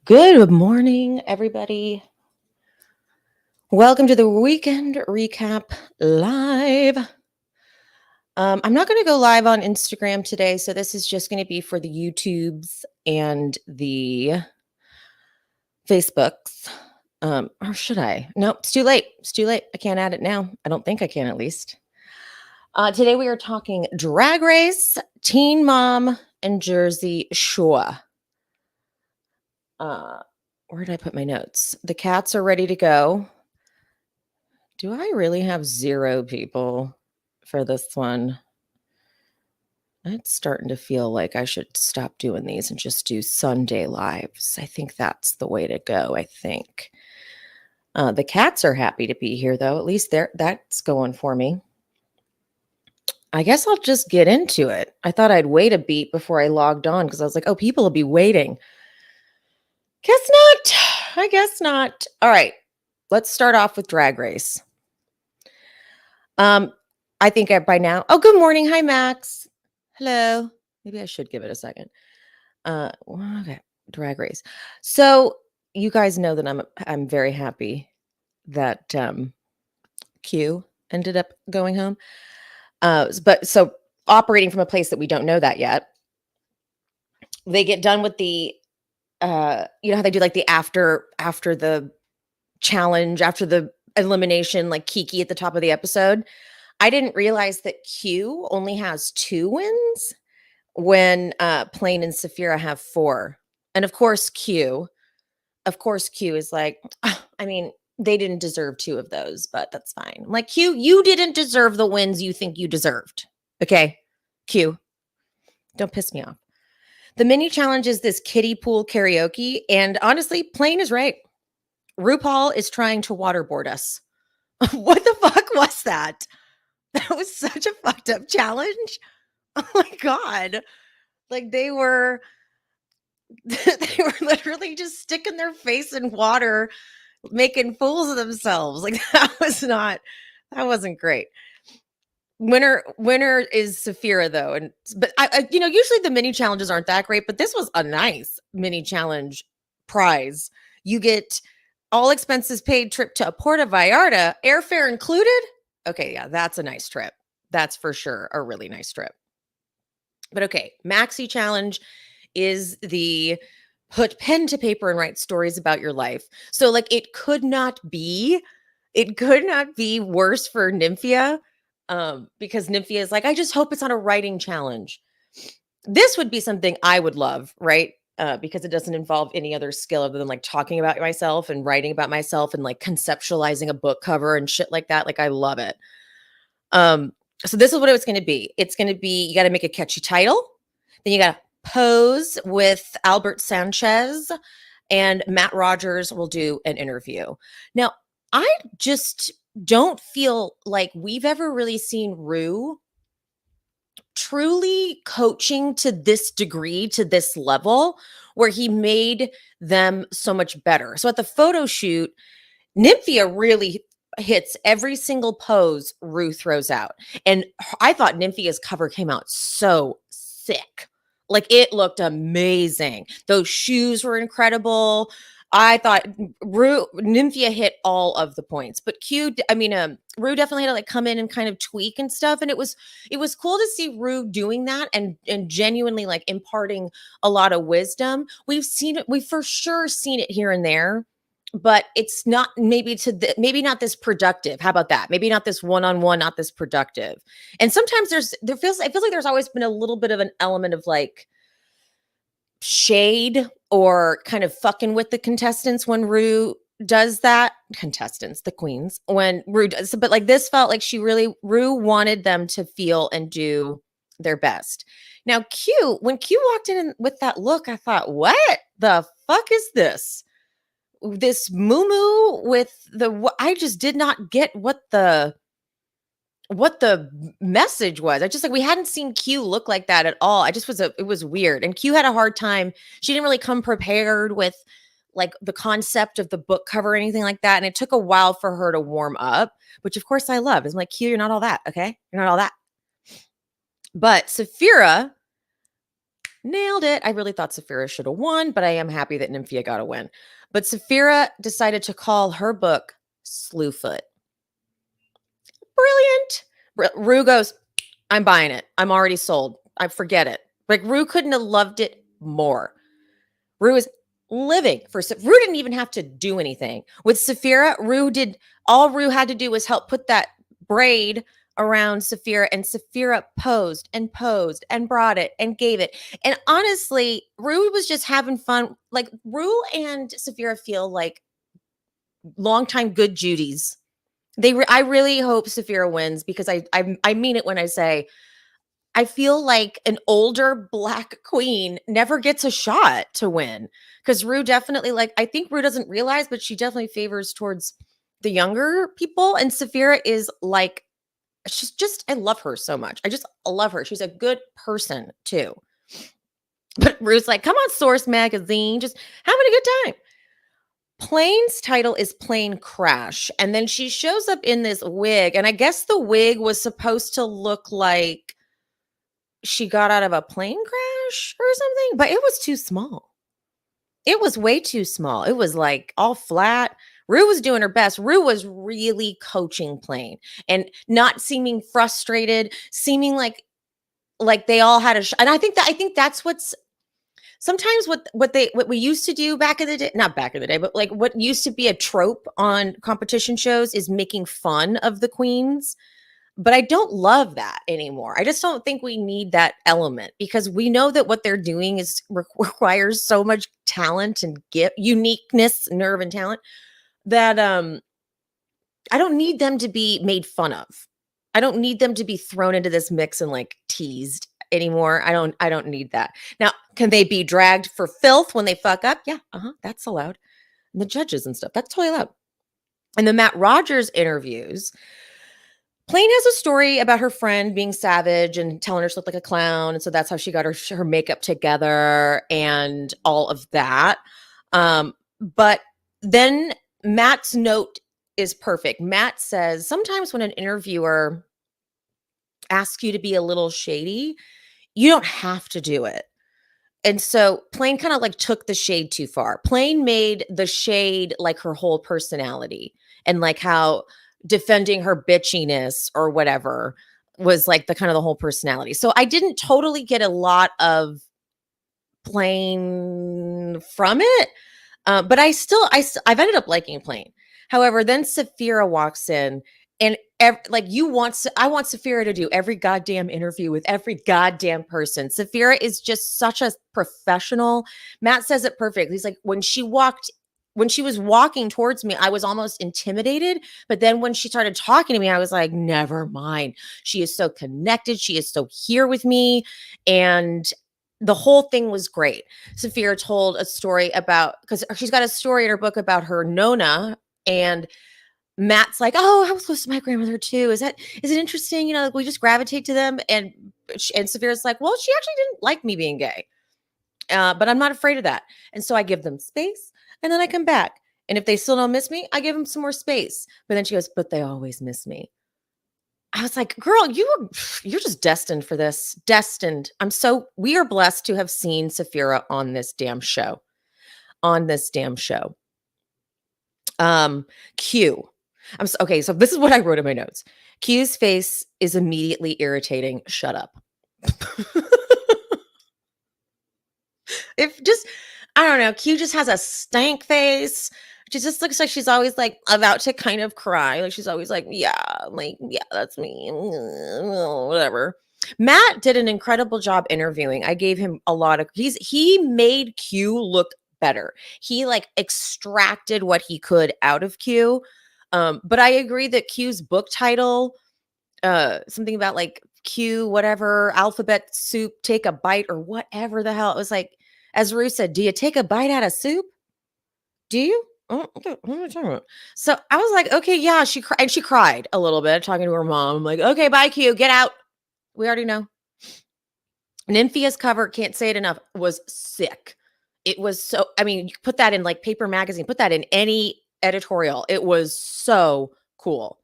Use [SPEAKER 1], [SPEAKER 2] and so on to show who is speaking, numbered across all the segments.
[SPEAKER 1] Good morning, everybody. Welcome to the weekend recap live. I'm not going to go live on Instagram today, so this is just going to be for the YouTubes and the Facebooks. Or should I? No, it's too late. It's too late. I can't add it now. I don't think I can, at least. Today we are talking Drag Race, Teen Mom, and Jersey Shore. Where did I put my notes? The cats are ready to go. Do I really have 0 people for this one? It's starting to feel like I should stop doing these and just do Sunday lives. I think that's the way to go, I think. The cats are happy to be here, though. At least that's going for me. I guess I'll just get into it. I thought I'd wait a beat before I logged on because I was like, oh, people will be waiting. Guess not. I guess not. All right. Let's start off with Drag Race. I think by now. Oh, good morning. Hi, Max. Hello. Maybe I should give it a second. Okay. Drag Race. So you guys know that I'm very happy that Q ended up going home. But so operating from a place that we don't know that yet, they get done with the you know how they do like the after the challenge, after the elimination, like Kiki at the top of the episode. I didn't realize that Q only has 2 wins when Plain and Saphira have 4. And of course Q is like, "Oh, I mean, they didn't deserve 2 of those, but that's fine." I'm like, Q, you didn't deserve the wins you think you deserved. Okay? Q, don't piss me off. The mini challenge is this kiddie pool karaoke. And honestly, Plain is right. RuPaul is trying to waterboard us. What the fuck was that? That was such a fucked up challenge. Oh my God. Like they were literally just sticking their face in water, making fools of themselves. Like that wasn't great. Winner is Saphira though. But I usually the mini challenges aren't that great, but this was a nice mini challenge prize. You get all expenses paid trip to Puerto Vallarta, airfare included. Okay, yeah, that's a nice trip. That's for sure a really nice trip. But okay, Maxi Challenge is the put pen to paper and write stories about your life. So like it could not be worse for Nymphia, because Nymphia is like, I just hope it's not a writing challenge. This would be something I would love, right? Because it doesn't involve any other skill other than like talking about myself and writing about myself and like conceptualizing a book cover and shit like that. Like I love it. So this is what it's going to be. It's going to be, you got to make a catchy title. Then you got to pose with Albert Sanchez, and Matt Rogers will do an interview. Now, I just don't feel like we've ever really seen Rue truly coaching to this degree, to this level, where he made them so much better. So at the photo shoot, Nymphia really hits every single pose Rue throws out. And I thought Nymphia's cover came out so sick. Like it looked amazing. Those shoes were incredible. I thought Nymphia hit all of the points, but Rue definitely had to like come in and kind of tweak and stuff. And it was cool to see Rue doing that and genuinely like imparting a lot of wisdom. We've for sure seen it here and there, but it's not maybe not this productive. How about that? Maybe not this one-on-one, not this productive. And sometimes it feels like there's always been a little bit of an element of like shade or kind of fucking with the contestants when Rue does that. Contestants, the queens, when Rue does, but like this felt like Rue wanted them to feel and do their best. Now, when Q walked in with that look, I thought, what the fuck is this? This moo with I just did not get what the message was. I just like, we hadn't seen Q look like that at all. It was weird. And Q had a hard time. She didn't really come prepared with like the concept of the book cover or anything like that. And it took a while for her to warm up, which of course I love. It's like, Q, you're not all that. Okay. You're not all that. But Saphira Nailed it. I really thought Saphira should have won, but I am happy that Nymphia got a win. But Saphira decided to call her book Slewfoot. Brilliant. Rue goes, I'm buying it. I'm already sold. I forget it. Like Rue couldn't have loved it more. Rue is living for Rue didn't even have to do anything. With Saphira, all Rue had to do was help put that braid around Saphira, and Saphira posed and brought it and gave it. And honestly, Rue was just having fun. Like Rue and Saphira feel like longtime good Judys. I really hope Saphira wins because I mean it when I say I feel like an older black queen never gets a shot to win because Rue definitely I think Rue doesn't realize, but she definitely favors towards the younger people. And Saphira is like, she's just, I love her so much. I love her. She's a good person too. But Rue's like, come on, Source Magazine, just having a good time. Plane's title is Plane Crash. And then she shows up in this wig. And I guess the wig was supposed to look like she got out of a plane crash or something, but it was too small. It was way too small. It was like all flat. Rue was doing her best. Rue was really coaching Plane and not seeming frustrated, seeming like they all had and I think that's what's sometimes what we used to do back in the day, not back in the day, but like what used to be a trope on competition shows is making fun of the queens. But I don't love that anymore. I just don't think we need that element because we know that what they're doing is requires so much talent and uniqueness, nerve and talent that I don't need them to be made fun of. I don't need them to be thrown into this mix and like teased anymore. I don't need that. Now, can they be dragged for filth when they fuck up? Yeah, that's allowed. And the judges and stuff, that's totally allowed. And the Matt Rogers interviews, Plane has a story about her friend being savage and telling her she looked like a clown. And so that's how she got her makeup together and all of that. But then Matt's note is perfect. Matt says, sometimes when an interviewer asks you to be a little shady, you don't have to do it. And so Plane kind of like took the shade too far. Plane made the shade like her whole personality and like how defending her bitchiness or whatever was like the kind of the whole personality. So I didn't totally get a lot of Plane from it. But I've ended up liking Plane. However, then Saphira walks in and I want Saphira to do every goddamn interview with every goddamn person. Saphira is just such a professional. Matt says it perfect. He's like, when she was walking towards me, I was almost intimidated. But then when she started talking to me, I was like, never mind. She is so connected. She is so here with me. And the whole thing was great. Saphira told a story because she's got a story in her book about her Nona, and Matt's like, oh, I was close to my grandmother too. Is it interesting? You know, like we just gravitate to them. And Saphira's like, well, she actually didn't like me being gay. But I'm not afraid of that. And so I give them space and then I come back. And if they still don't miss me, I give them some more space. But then she goes, but they always miss me. I was like, girl, you're just destined for this. Destined. We are blessed to have seen Saphira on this damn show. Q. Okay, so this is what I wrote in my notes. Q's face is immediately irritating. Shut up. I don't know. Q just has a stank face. She just looks like she's always like about to kind of cry. Like she's always like, yeah, that's me. Whatever. Matt did an incredible job interviewing. I gave him a lot of he made Q look better. He like extracted what he could out of Q. But I agree that Q's book title, something about like Q, whatever, alphabet soup, take a bite or whatever the hell. It was like, as Rue said, do you take a bite out of soup? Do you? Oh, okay. What am I talking about? So I was like, okay, yeah, she cried a little bit talking to her mom. I'm like, okay, bye, Q, get out. We already know. Nymphia's cover, can't say it enough, was sick. It was so, I mean, you put that in like Paper Magazine, put that in any editorial. It was so cool.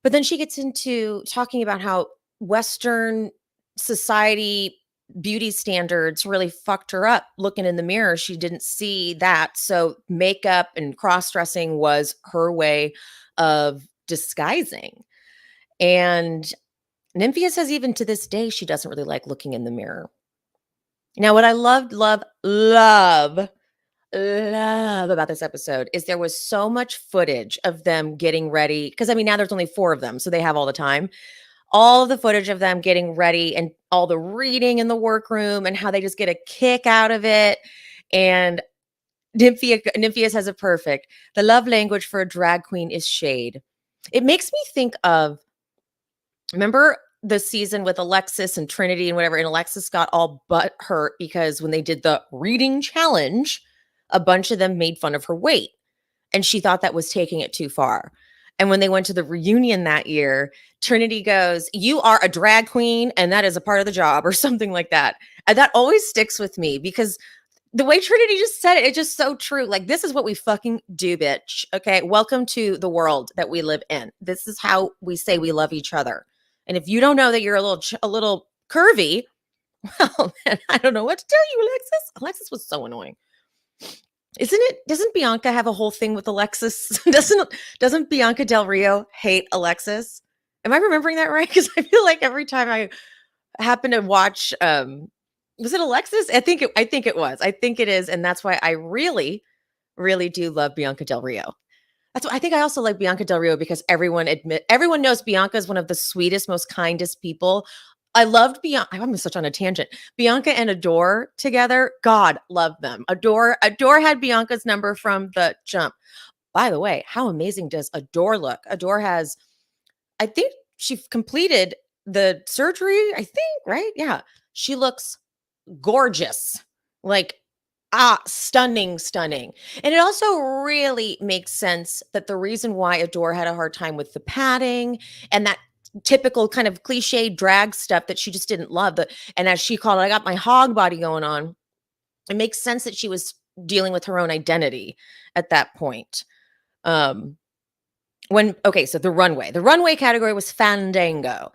[SPEAKER 1] But then she gets into talking about how Western society beauty standards really fucked her up. Looking in the mirror, she didn't see that. So makeup and cross-dressing was her way of disguising. And Nymphia says even to this day, she doesn't really like looking in the mirror. Now, what I love about this episode is there was so much footage of them getting ready. Because I mean, now there's only 4 of them, so they have all the time. All of the footage of them getting ready and all the reading in the workroom and how they just get a kick out of it. And Nymphia says it perfect. The love language for a drag queen is shade. It makes me think of, remember the season with Alexis and Trinity and whatever, and Alexis got all butt hurt because when they did the reading challenge, a bunch of them made fun of her weight. And she thought that was taking it too far. And when they went to the reunion that year, Trinity goes, "You are a drag queen, and that is a part of the job," or something like that. And that always sticks with me because the way Trinity just said it, it's just so true. Like, this is what we fucking do, bitch. Okay. Welcome to the world that we live in. This is how we say we love each other. And if you don't know that you're a little curvy, well, man, I don't know what to tell you, Alexis. Alexis was so annoying. Doesn't Bianca have a whole thing with Alexis? Doesn't Bianca Del Rio hate Alexis? Am I remembering that right? Because I feel like every time I happen to watch, was it Alexis? I think it was. I think it is, and that's why I really, really do love Bianca Del Rio. That's why I think I also like Bianca Del Rio because everyone knows Bianca is one of the sweetest, most kindest people. I loved Bianca. I'm such on a tangent. Bianca and Adore together. God love them. Adore had Bianca's number from the jump. By the way, how amazing does Adore look? Adore has, I think she completed the surgery. I think, right? Yeah. She looks gorgeous. Like, stunning. And it also really makes sense that the reason why Adore had a hard time with the padding and that typical kind of cliche drag stuff that she just didn't love, and as she called it, I got my hog body going on. It makes sense that she was dealing with her own identity at that point. So the runway category was Fandango.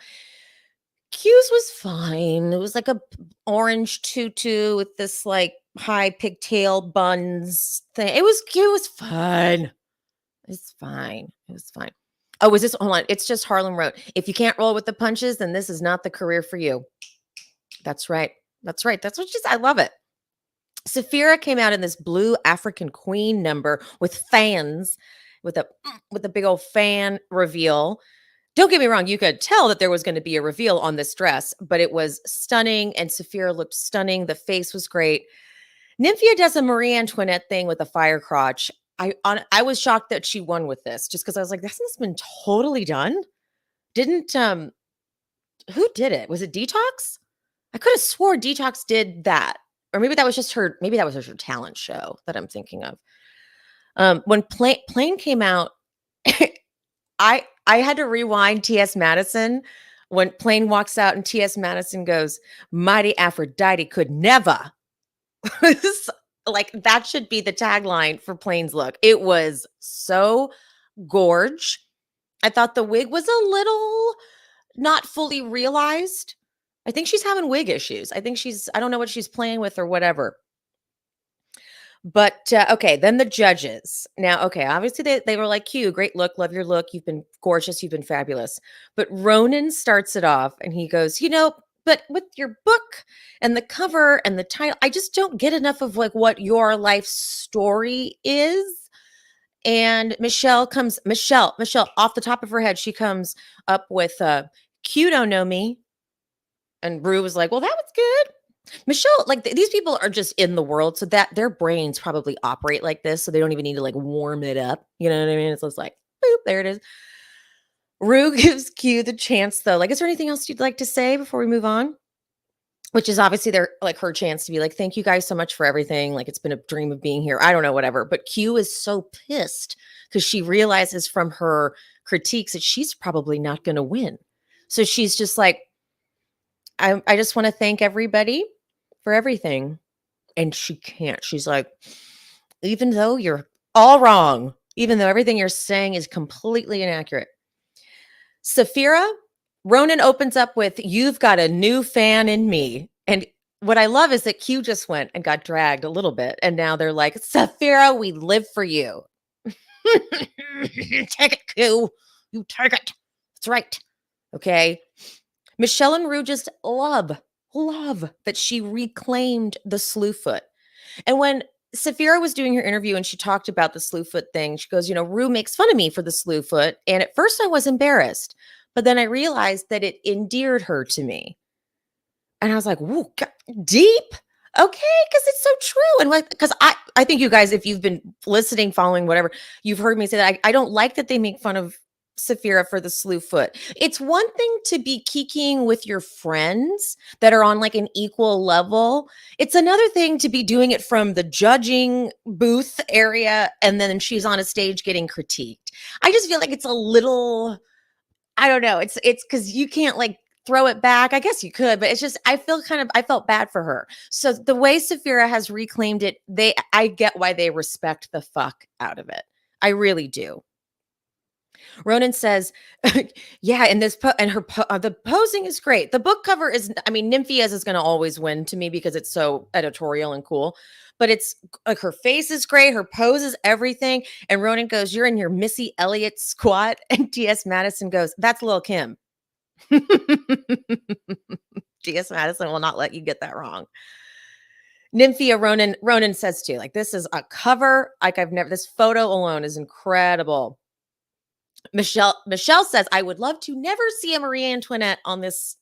[SPEAKER 1] Q's was fine. It was like a orange tutu with this like high pigtail buns thing. It was fun. It's fine. It was fine. Oh, was this? Hold on. It's just Harlem wrote, "If you can't roll with the punches, then this is not the career for you." That's right. That's right. That's what she said. I love it. Saphira came out in this blue African Queen number with fans, with a big old fan reveal. Don't get me wrong, you could tell that there was going to be a reveal on this dress, but it was stunning, and Saphira looked stunning. The face was great. Nymphia does a Marie Antoinette thing with a fire crotch. I was shocked that she won with this, just because I was like, hasn't this been totally done? Didn't who did it? Was it Detox? I could have swore Detox did that, or maybe that was just her. Maybe that was just her talent show that I'm thinking of. When Plane came out, I had to rewind T.S. Madison when Plane walks out and T.S. Madison goes, "Mighty Aphrodite could never." Like, that should be the tagline for Plane's look. It was so gorge. I thought the wig was a little not fully realized. I think she's having wig issues. I don't know what she's playing with or whatever. But okay, then the judges. Now, okay, obviously they were like, "Q, great look, love your look. You've been gorgeous, you've been fabulous." But Ronan starts it off and he goes, "But with your book and the cover and the title, I just don't get enough of like what your life story is." And Michelle off the top of her head, she comes up with "Q don't know me." And Rue was like, "Well, that was good." Michelle, like these people are just in the world, so that their brains probably operate like this, so they don't even need to like warm it up. You know what I mean? It's just like, boop, there it is. Rue gives Q the chance, though. Like, is there anything else you'd like to say before we move on? Which is obviously her chance to be like, "Thank you guys so much for everything. Like, it's been a dream of being here." I don't know, whatever. But Q is so pissed because she realizes from her critiques that she's probably not going to win. So she's just like, I just want to thank everybody for everything. And she can't. She's like, "Even though you're all wrong, even though everything you're saying is completely inaccurate." Saphira, Ronan opens up with, "You've got a new fan in me." And what I love is that Q just went and got dragged a little bit, and now they're like, Sapphira, we live for you. Take it, Q. You take it. That's right. Okay. Michelle and Rue just love that she reclaimed the Slewfoot. And when Sapphira was doing her interview and she talked about the Slewfoot thing, she goes, Rue makes fun of me for the Slewfoot. And at first I was embarrassed, but then I realized that it endeared her to me. And I was like, whoa, deep. Okay, because it's so true. And like, because I think you guys, if you've been listening, following, whatever, you've heard me say that I don't like that they make fun of Sapphira for the Slewfoot. It's one thing to be kikiing with your friends that are on like an equal level. It's another thing to be doing it from the judging booth area and then she's on a stage getting critiqued. I just feel like it's a little, I don't know. It's because you can't like throw it back. I guess you could, but it's just I felt bad for her. So the way Sapphira has reclaimed it, I get why they respect the fuck out of it. I really do. Ronan says, yeah, and the posing is great. The book cover is, I mean, Nymphia's is going to always win to me because it's so editorial and cool. But it's like her face is great, her pose is everything. And Ronan goes, "You're in your Missy Elliott squat." And T.S. Madison goes, "That's Lil' Kim." T.S. Madison will not let you get that wrong. Nymphia Ronan says too, like, this is a cover like I've never. This photo alone is incredible. Michelle says, I would love to never see a Marie Antoinette on this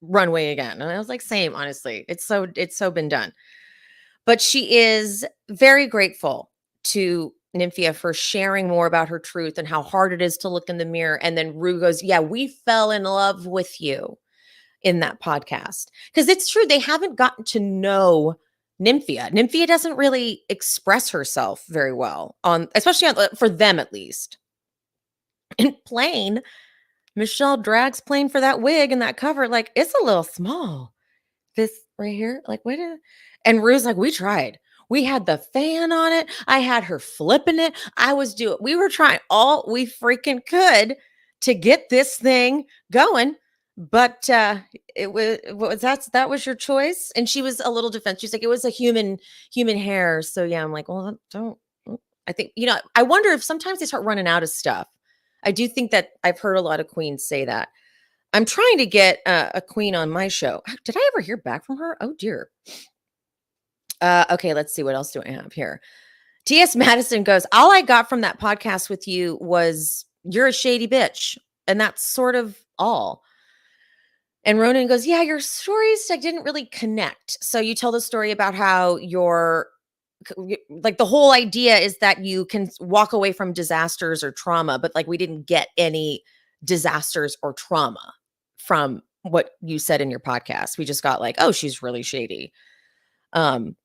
[SPEAKER 1] runway again. And I was like, same, honestly. It's so been done. But she is very grateful to Nymphia for sharing more about her truth and how hard it is to look in the mirror. And then Rue goes, yeah, we fell in love with you in that podcast. Because it's true, they haven't gotten to know Nymphia. Nymphia doesn't really express herself very well, especially for them at least. And Plain, Michelle drags Plain for that wig and that cover. Like, it's a little small. This right here, like, wait a. And Rue's like, we tried. We had the fan on it. I had her flipping it. We were trying all we freaking could to get this thing going. But that was your choice. And she was a little defensive. She's like, it was a human hair. So yeah, I'm like, well, don't. I think, I wonder if sometimes they start running out of stuff. I do think that I've heard a lot of queens say that. I'm trying to get a queen on my show. Did I ever hear back from her? Oh, dear. Okay, let's see. What else do I have here? T.S. Madison goes, all I got from that podcast with you was you're a shady bitch. And that's sort of all. And Ronan goes, yeah, your stories I didn't really connect. So you tell the story about how like the whole idea is that you can walk away from disasters or trauma, but like we didn't get any disasters or trauma from what you said in your podcast. We just got like, oh, she's really shady. And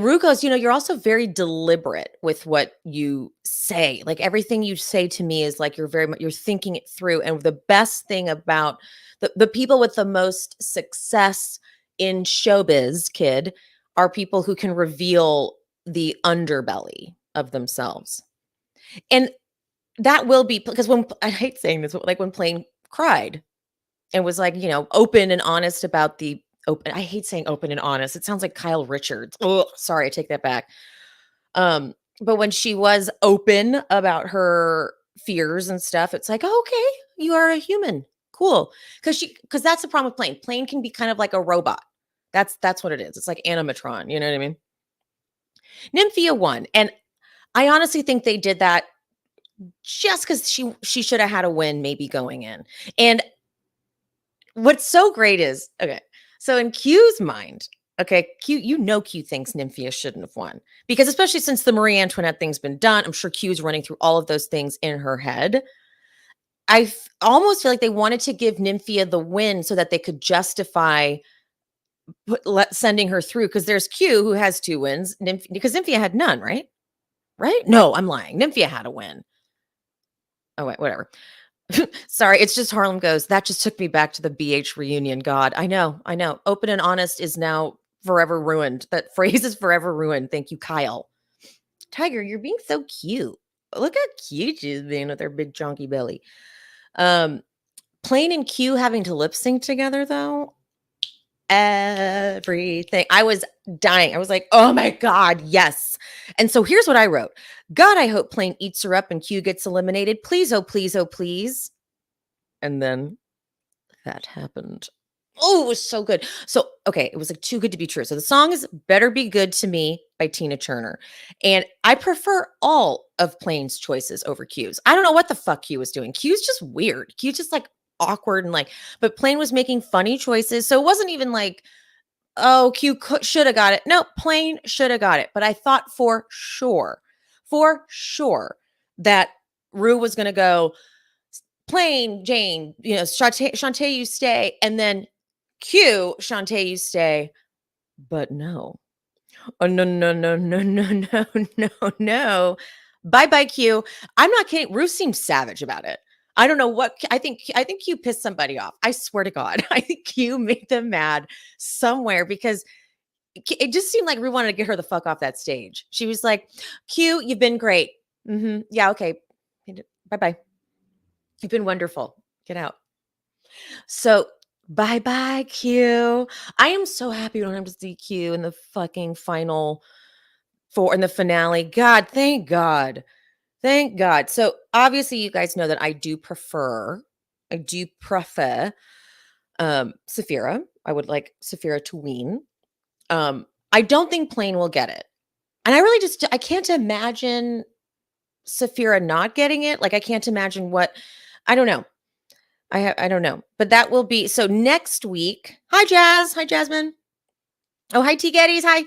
[SPEAKER 1] Rue goes, you're also very deliberate with what you say. Like everything you say to me is like you're thinking it through. And the best thing about the people with the most success in showbiz, kid, are people who can reveal the underbelly of themselves. And that will be because when I hate saying this, like when Plain cried and was like, open and honest about the open. I hate saying open and honest. It sounds like Kyle Richards. Oh, sorry, I take that back. But when she was open about her fears and stuff, it's like, oh, okay, you are a human. Cool. Because that's the problem with Plain. Plain can be kind of like a robot. That's what it is. It's like animatron. You know what I mean? Nymphia won. And I honestly think they did that just because she should have had a win maybe going in. And what's so great is, okay, so in Q's mind, okay, Q thinks Nymphia shouldn't have won. Because especially since the Marie Antoinette thing's been done, I'm sure Q's running through all of those things in her head. I almost feel like they wanted to give Nymphia the win so that they could justify sending her through, because there's Q who has 2 wins, because Nymphia had none, right? Right? No, I'm lying. Nymphia had a win. Oh, wait, whatever. Sorry, it's just Harlem goes, that just took me back to the BH reunion. God, I know. Open and honest is now forever ruined. That phrase is forever ruined. Thank you, Kyle. Tiger, you're being so cute. Look how cute she's being with her big chunky belly. Plain and Q having to lip sync together, though. everything. I was dying. I was like, oh my God, yes. And so here's what I wrote. God, I hope Plane eats her up and Q gets eliminated. Please, oh, please, oh, please. And then that happened. Oh, it was so good. So, okay, it was like too good to be true. So the song is Better Be Good to Me by Tina Turner. And I prefer all of Plane's choices over Q's. I don't know what the fuck Q was doing. Q's just weird. Q's just like awkward and like, but Plane was making funny choices. So it wasn't even like, oh, Q should have got it. No, Plane should have got it. But I thought for sure that Rue was going to go, Plane, Jane, Shantae, you stay. And then Q, Shantae, you stay. But no. Oh, no, no, no, no, no, no, no, no. Bye bye, Q. I'm not kidding. Ruth seemed savage about it. I don't know what I think Q pissed somebody off. I swear to God. I think Q made them mad somewhere because it just seemed like Ruth wanted to get her the fuck off that stage. She was like, Q, you've been great. Yeah, okay. Bye bye. You've been wonderful. Get out. So bye bye, Q. I am so happy we don't have to see Q in the fucking final four in the finale. God, thank God. Thank God. So obviously you guys know that I do prefer Saphira. I would like Saphira to win. I don't think Plane will get it. And I can't imagine Saphira not getting it. Like I can't imagine I don't know. I don't know. But that will be so next week. Hi Jazz. Hi Jasmine. Oh, hi T Geddes. Hi.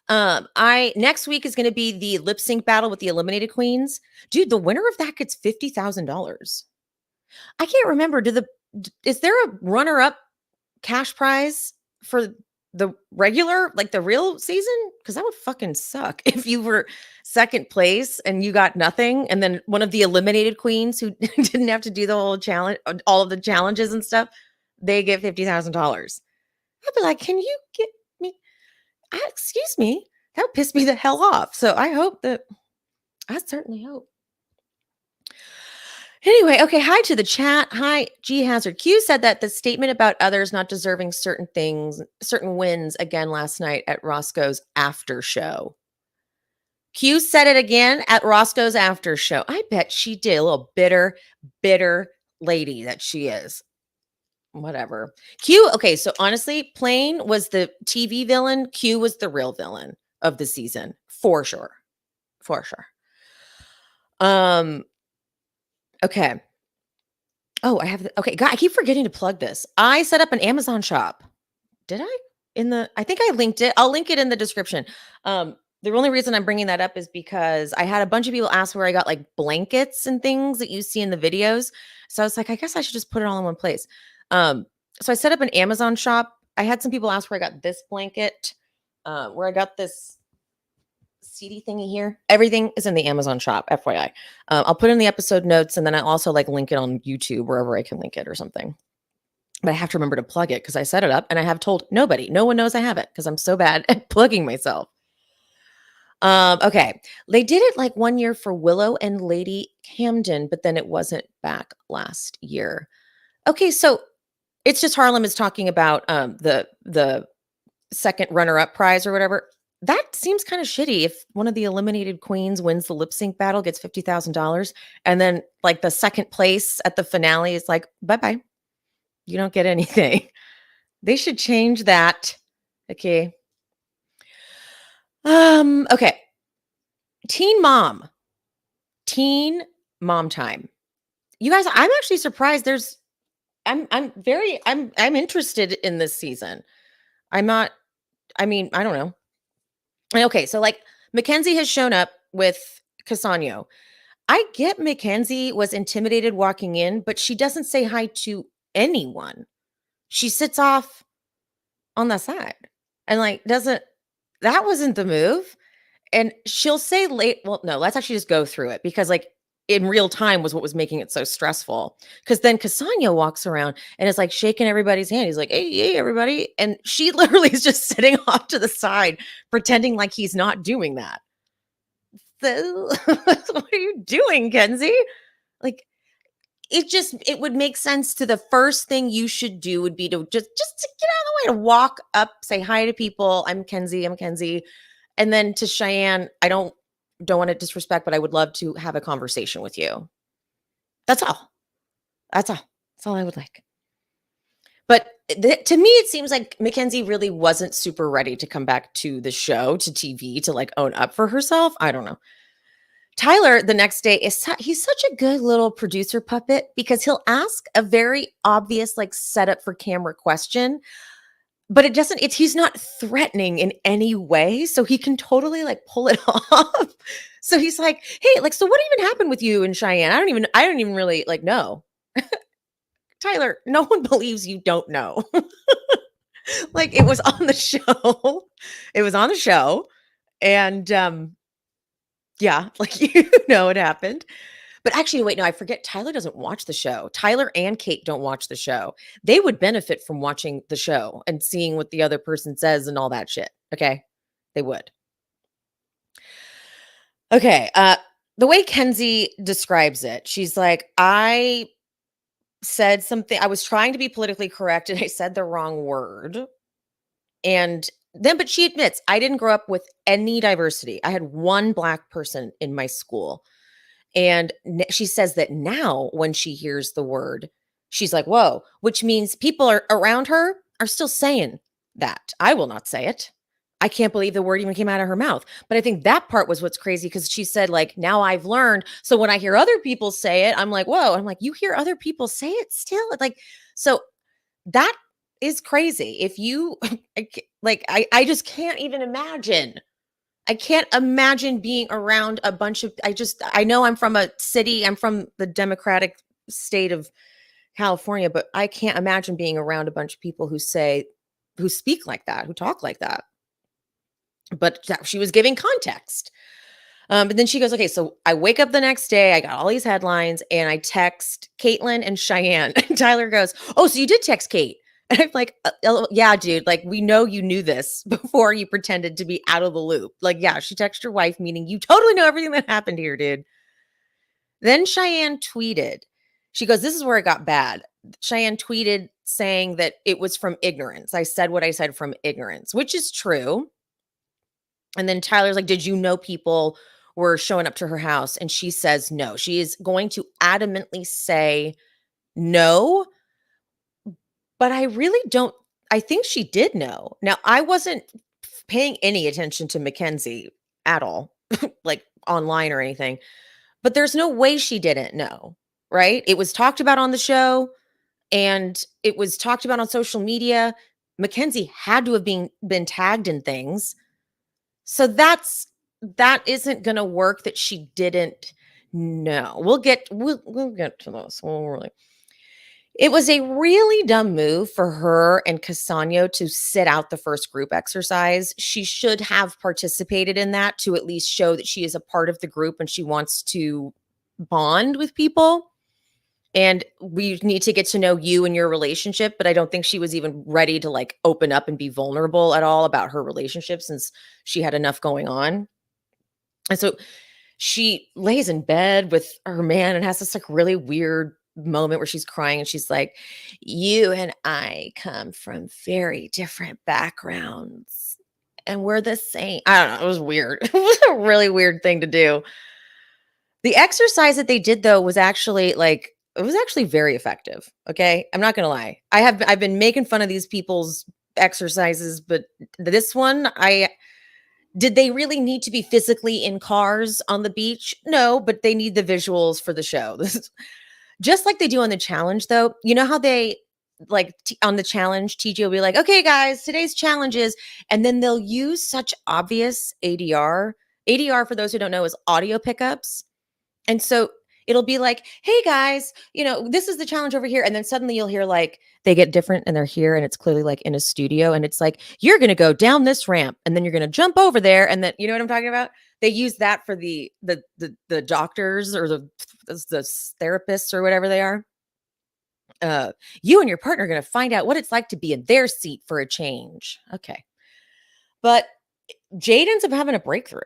[SPEAKER 1] I next week is going to be the lip sync battle with the eliminated queens. Dude, the winner of that gets $50,000. I can't remember. Is there a runner-up cash prize for the regular, like the real season? Because that would fucking suck if you were second place and you got nothing, and then one of the eliminated queens who didn't have to do the whole challenge, all of the challenges and stuff, they get $50,000. I'd be like, can you get me? Excuse me. That would piss me the hell off. So I certainly hope. Anyway, okay. Hi to the chat. Hi, G Hazard. Q said that the statement about others not deserving certain things, certain wins again last night at Roscoe's after show. Q said it again at Roscoe's after show. I bet she did. A little bitter lady that she is. Whatever. Q, okay, so honestly, Plane was the TV villain. Q was the real villain of the season. For sure. For sure. Okay. Oh, okay, God, I keep forgetting to plug this. I set up an Amazon shop. Did I? I think I linked it. I'll link it in the description. The only reason I'm bringing that up is because I had a bunch of people ask where I got like blankets and things that you see in the videos. So I was like, I guess I should just put it all in one place. So I set up an Amazon shop. I had some people ask where I got this blanket, where I got this CD thingy here. Everything is in the Amazon shop, FYI. I'll put in the episode notes and then I also like link it on YouTube wherever I can link it or something. But I have to remember to plug it because I set it up and I have told nobody. No one knows I have it because I'm so bad at plugging myself. Okay. They did it like 1 year for Willow and Lady Camden, but then it wasn't back last year. Okay, so it's just Harlem is talking about the second runner-up prize or whatever. That seems kind of shitty if one of the eliminated queens wins the lip sync battle, gets $50,000, and then like the second place at the finale is like, bye-bye. You don't get anything. They should change that. Okay. Okay. Teen mom time. You guys, I'm actually surprised I'm interested in this season. I don't know. Okay, so like Mackenzie has shown up with Cassano. I get Mackenzie was intimidated walking in, but she doesn't say hi to anyone. She sits off on the side and like that wasn't the move. And she'll say well, no, let's actually just go through it because like in real time was what was making it so stressful. Because then Cassano walks around and is like shaking everybody's hand. He's like, hey, everybody. And she literally is just sitting off to the side, pretending like he's not doing that. So what are you doing, Kenzie? Like, it would make sense to the first thing you should do would be to just to get out of the way, to walk up, say hi to people. I'm Kenzie. And then to Cheyenne, I don't want to disrespect, but I would love to have a conversation with you. That's all. That's all. That's all I would like. But to me, it seems like Mackenzie really wasn't super ready to come back to the show, to TV, to like own up for herself. I don't know. Tyler, the next day, he's such a good little producer puppet because he'll ask a very obvious, like, setup for camera question, but he's not threatening in any way. So he can totally like pull it off. So he's like, hey, like, so what even happened with you and Cheyenne? I don't even really like know. Tyler, no one believes you don't know. Like, it was on the show. It was on the show. And yeah, like, you know it happened. But actually, wait, no, I forget. Tyler doesn't watch the show. Tyler and Kate don't watch the show. They would benefit from watching the show and seeing what the other person says and all that shit. Okay. They would. Okay. The way Kenzie describes it, she's like, I said something, I was trying to be politically correct and I said the wrong word. And then, but she admits, I didn't grow up with any diversity. I had one Black person in my school. And she says that now when she hears the word, she's like, whoa, which means people are around her are still saying that. I will not say it. I can't believe the word even came out of her mouth. But I think that part was what's crazy because she said, like, now I've learned. So when I hear other people say it, I'm like, whoa. I'm like, you hear other people say it still? Like, so that is crazy. If you I just can't even imagine. I can't imagine being around a bunch of I know I'm from a city, I'm from the democratic state of California, but I can't imagine being around a bunch of people who speak like that, who talk like that. But she was giving context. But then she goes, okay, so I wake up the next day, I got all these headlines, and I text Caitlin and Cheyenne. And Tyler goes, oh, so you did text Kate. And I'm like, yeah, dude, like, we know you knew this before you pretended to be out of the loop. Like, yeah, she texted her wife, meaning you totally know everything that happened here, dude. Then Cheyenne tweeted, she goes, this is where it got bad. Cheyenne tweeted saying that it was from ignorance. I said what I said from ignorance, which is true. And then Tyler's like, did you know people were showing up to her house? And she says no. She is going to adamantly say no. But I really don't, I think she did know. Now, I wasn't paying any attention to Mackenzie at all, like online or anything, but there's no way she didn't know, right? It was talked about on the show and it was talked about on social media. Mackenzie had to have been tagged in things. So that isn't going to work that she didn't know. We'll get to this. It was a really dumb move for her and Cassano to sit out the first group exercise. She should have participated in that to at least show that she is a part of the group and she wants to bond with people. And we need to get to know you and your relationship. But I don't think she was even ready to like open up and be vulnerable at all about her relationship since she had enough going on. And so she lays in bed with her man and has this like really weird moment where she's crying and she's like, you and I come from very different backgrounds and we're the same. I don't know. It was weird. It was a really weird thing to do. The exercise that they did though was actually like, it was actually very effective. Okay. I'm not going to lie. I've been making fun of these people's exercises, but this one, did they really need to be physically in cars on the beach? No, but they need the visuals for the show. This is just like they do on the challenge, though. You know how they like on the challenge, TJ will be like, okay, guys, today's challenge is, and then they'll use such obvious ADR. ADR, for those who don't know, is audio pickups. And so it'll be like, hey guys, this is the challenge over here. And then suddenly you'll hear like they get different and they're here and it's clearly like in a studio. And it's like, you're going to go down this ramp and then you're going to jump over there. And then, you know what I'm talking about? They use that for the doctors or the therapists or whatever they are. You and your partner are going to find out what it's like to be in their seat for a change. Okay. But Jade ends up having a breakthrough.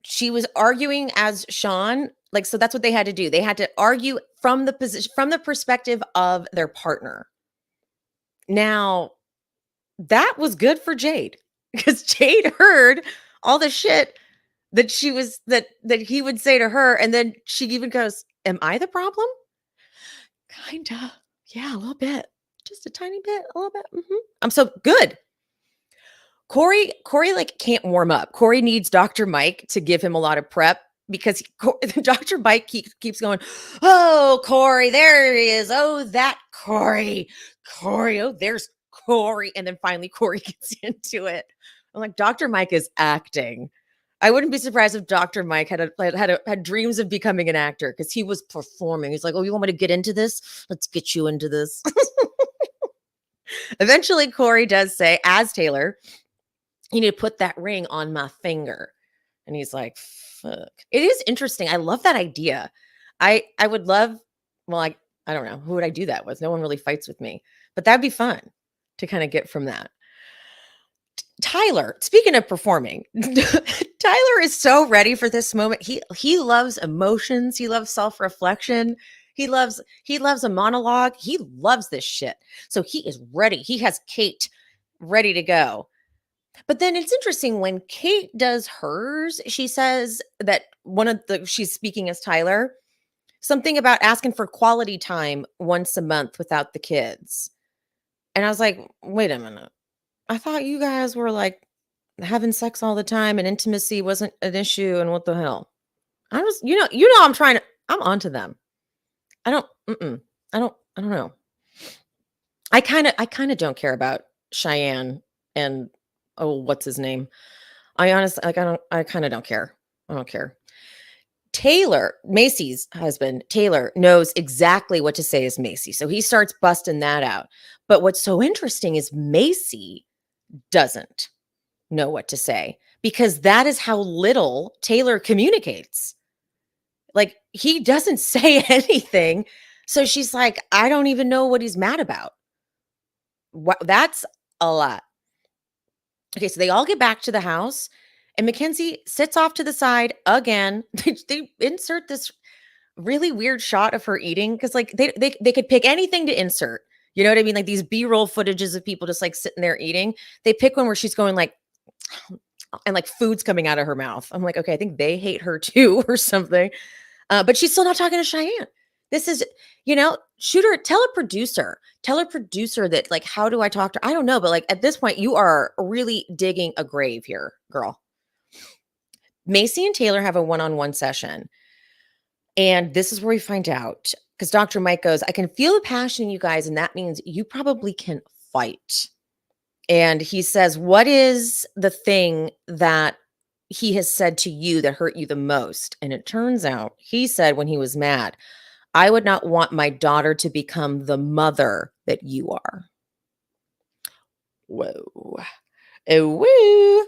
[SPEAKER 1] She was arguing as Sean Like, so that's what they had to do. They had to argue from the position, from the perspective of their partner. Now, that was good for Jade because Jade heard all the shit that she was that he would say to her, and then she even goes, "Am I the problem?" Kinda. Yeah, a little bit. Just a tiny bit, a little bit. I'm so good. Corey like can't warm up. Corey needs Dr. Mike to give him a lot of prep because Dr. Mike keeps going, "Oh, Corey, there he is. Oh, that Corey. Corey, oh, there's Corey." And then finally Corey gets into it. I'm like, Dr. Mike is acting. I wouldn't be surprised if Dr. Mike had dreams of becoming an actor because he was performing. He's like, "Oh, you want me to get into this? Let's get you into this." Eventually, Corey does say, as Taylor, "You need to put that ring on my finger." And he's like, "Fuck." It is interesting. I love that idea. I would love, well, I don't know. Who would I do that with? No one really fights with me. But that'd be fun to kind of get from that. Tyler, speaking of performing, Tyler is so ready for this moment. He loves emotions. He loves self-reflection. He loves a monologue. He loves this shit. So he is ready. He has Kate ready to go. But then it's interesting when Kate does hers, she says that she's speaking as Tyler, something about asking for quality time once a month without the kids. And I was like, wait a minute. I thought you guys were like having sex all the time and intimacy wasn't an issue. And what the hell? I was, I'm onto them. I don't know. I kind of don't care about Cheyenne and, oh, what's his name? I honestly, like, I kind of don't care. I don't care. Taylor, Macy's husband, Taylor, knows exactly what to say as Macy. So he starts busting that out. But what's so interesting is Macy doesn't know what to say because that is how little Taylor communicates. Like, he doesn't say anything. So she's like, I don't even know what he's mad about. That's a lot. Okay, so they all get back to the house and Mackenzie sits off to the side again. They insert this really weird shot of her eating because, like, they could pick anything to insert. You know what I mean? Like these B-roll footages of people just like sitting there eating. They pick one where she's going like, and like food's coming out of her mouth. I'm like, okay, I think they hate her too or something. But she's still not talking to Cheyenne. This is, tell a producer that, like, how do I talk to her? I don't know. But like at this point, you are really digging a grave here, girl. Macy and Taylor have a one-on-one session. And this is where we find out, because Dr. Mike goes, I can feel the passion in you guys, and that means you probably can fight. And he says, what is the thing that he has said to you that hurt you the most? And it turns out he said when he was mad, I would not want my daughter to become the mother that you are. Whoa. Oh, woo.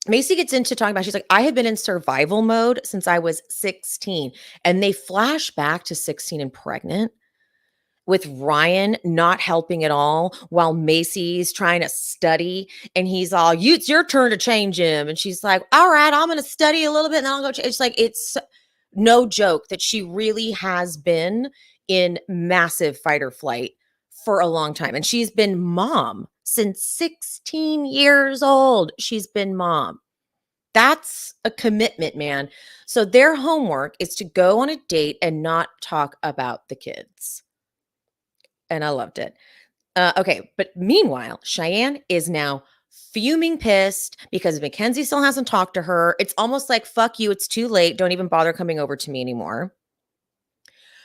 [SPEAKER 1] Macy gets into talking about, she's like, I have been in survival mode since I was 16. And they flash back to 16 and pregnant with Ryan not helping at all while Macy's trying to study. And he's all, it's your turn to change him. And she's like, all right, I'm going to study a little bit and then I'll go change. It's like, it's no joke that she really has been in massive fight or flight for a long time. And she's been mom since 16 years old. She's been mom. That's a commitment, man. So their homework is to go on a date and not talk about the kids. And I loved it. Okay, but meanwhile, Cheyenne is now fuming pissed because Mackenzie still hasn't talked to her. It's almost like, fuck you, it's too late. Don't even bother coming over to me anymore.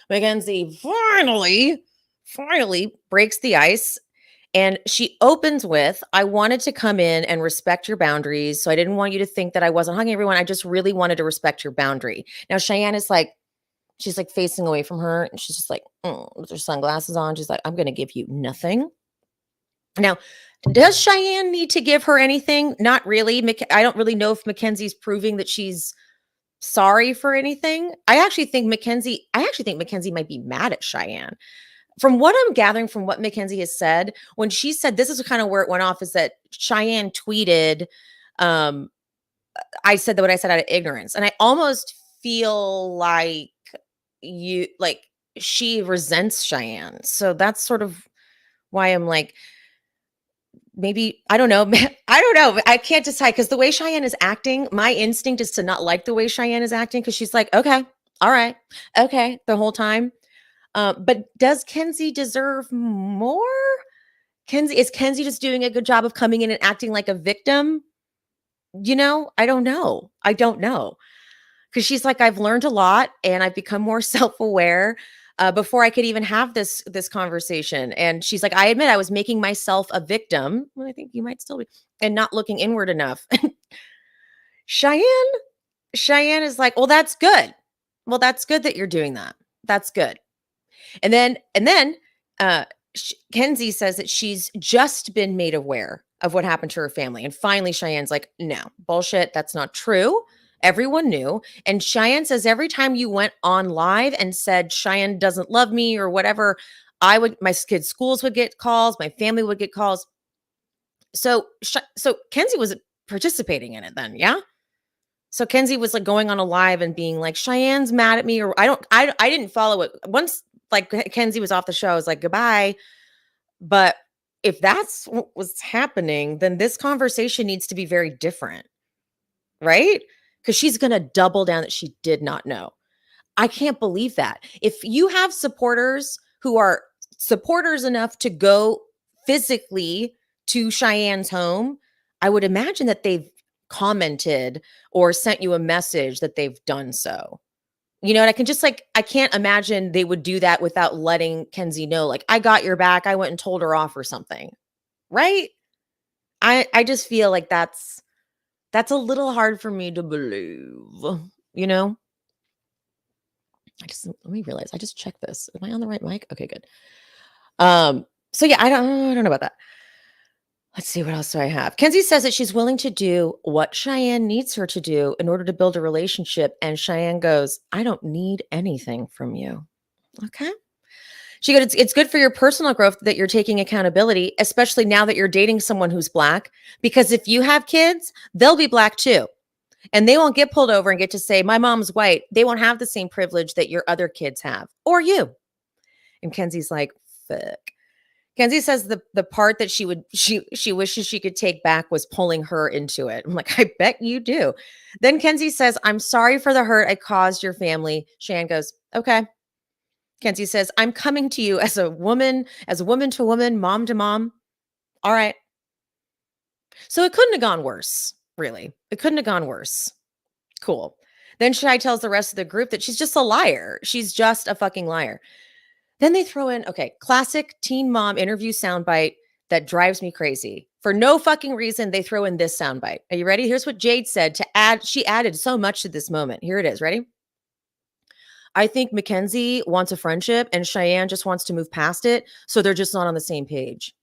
[SPEAKER 1] Mackenzie finally breaks the ice. And she opens with, I wanted to come in and respect your boundaries. So I didn't want you to think that I wasn't hugging everyone. I just really wanted to respect your boundary. Now, Cheyenne is like, she's like facing away from her. And she's just like, with her sunglasses on. She's like, I'm going to give you nothing. Now, does Cheyenne need to give her anything? Not really. I don't really know if Mackenzie's proving that she's sorry for anything. I actually think Mackenzie might be mad at Cheyenne. From what I'm gathering from what Mackenzie has said, when she said, this is kind of where it went off, is that Cheyenne tweeted, I said that what I said out of ignorance. And I almost feel like you like she resents Cheyenne. So that's sort of why I'm like, maybe I don't know. I don't know. I can't decide because the way Cheyenne is acting, my instinct is to not like the way Cheyenne is acting because she's like, okay, all right, okay, the whole time. But does Kenzie deserve more? Kenzie just doing a good job of coming in and acting like a victim? I don't know. I don't know. Because she's like, I've learned a lot and I've become more self-aware before I could even have this conversation. And she's like, I admit I was making myself a victim. Well, I think you might still be, and not looking inward enough. Cheyenne, Cheyenne is like, well, that's good. Well, that's good that you're doing that. That's good. And then uh, Kenzie says that she's just been made aware of what happened to her family. And finally, Cheyenne's like, no, bullshit. That's not true. Everyone knew. And Cheyenne says every time you went on live and said Cheyenne doesn't love me or whatever, my kids' schools would get calls, my family would get calls. So Kenzie was participating in it then, yeah? So Kenzie was like going on a live and being like, Cheyenne's mad at me, or I didn't follow it. Once like Kenzie was off the show, I was like, goodbye. But if that's what was happening, then this conversation needs to be very different, right? Because she's gonna double down that she did not know. I can't believe that. If you have supporters who are supporters enough to go physically to Cheyenne's home, I would imagine that they've commented or sent you a message that they've done so. And I can't imagine they would do that without letting Kenzie know, like, I got your back. I went and told her off or something. Right? I just feel like that's a little hard for me to believe, you know? Let me realize I just checked this. Am I on the right mic? Okay, good. So yeah, I don't know about that. Let's see, what else do I have? Kenzie says that she's willing to do what Cheyenne needs her to do in order to build a relationship. And Cheyenne goes, I don't need anything from you. Okay. She goes, it's good for your personal growth that you're taking accountability, especially now that you're dating someone who's Black. Because if you have kids, they'll be Black too. And they won't get pulled over and get to say, my mom's white. They won't have the same privilege that your other kids have, or you. And Kenzie's like, fuck. Kenzie says the part that she wishes she could take back was pulling her into it. I'm like, I bet you do. Then Kenzie says, I'm sorry for the hurt I caused your family. Cheyenne goes, okay. Kenzie says, I'm coming to you as a woman to woman, mom to mom. All right. So it couldn't have gone worse, really. It couldn't have gone worse. Cool. Then Shai tells the rest of the group that she's just a liar. She's just a fucking liar. Then they throw in, okay, classic teen mom interview soundbite that drives me crazy. For no fucking reason, they throw in this soundbite. Are you ready? Here's what Jade said to add. She added so much to this moment. Here it is. Ready? I think Mackenzie wants a friendship and Cheyenne just wants to move past it. So they're just not on the same page.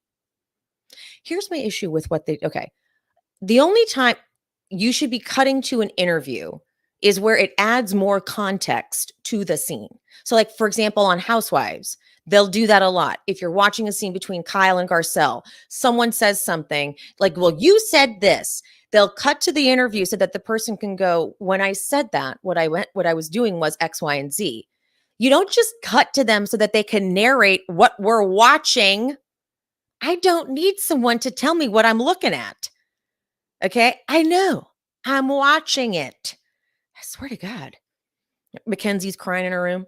[SPEAKER 1] Here's my issue with okay. The only time you should be cutting to an interview is where it adds more context to the scene. So like, for example, on Housewives, they'll do that a lot. If you're watching a scene between Kyle and Garcelle, someone says something like, well, you said this. They'll cut to the interview so that the person can go, when I said that, what I was doing was X, Y, and Z. You don't just cut to them so that they can narrate what we're watching. I don't need someone to tell me what I'm looking at. Okay? I know. I'm watching it. I swear to God. Mackenzie's crying in her room.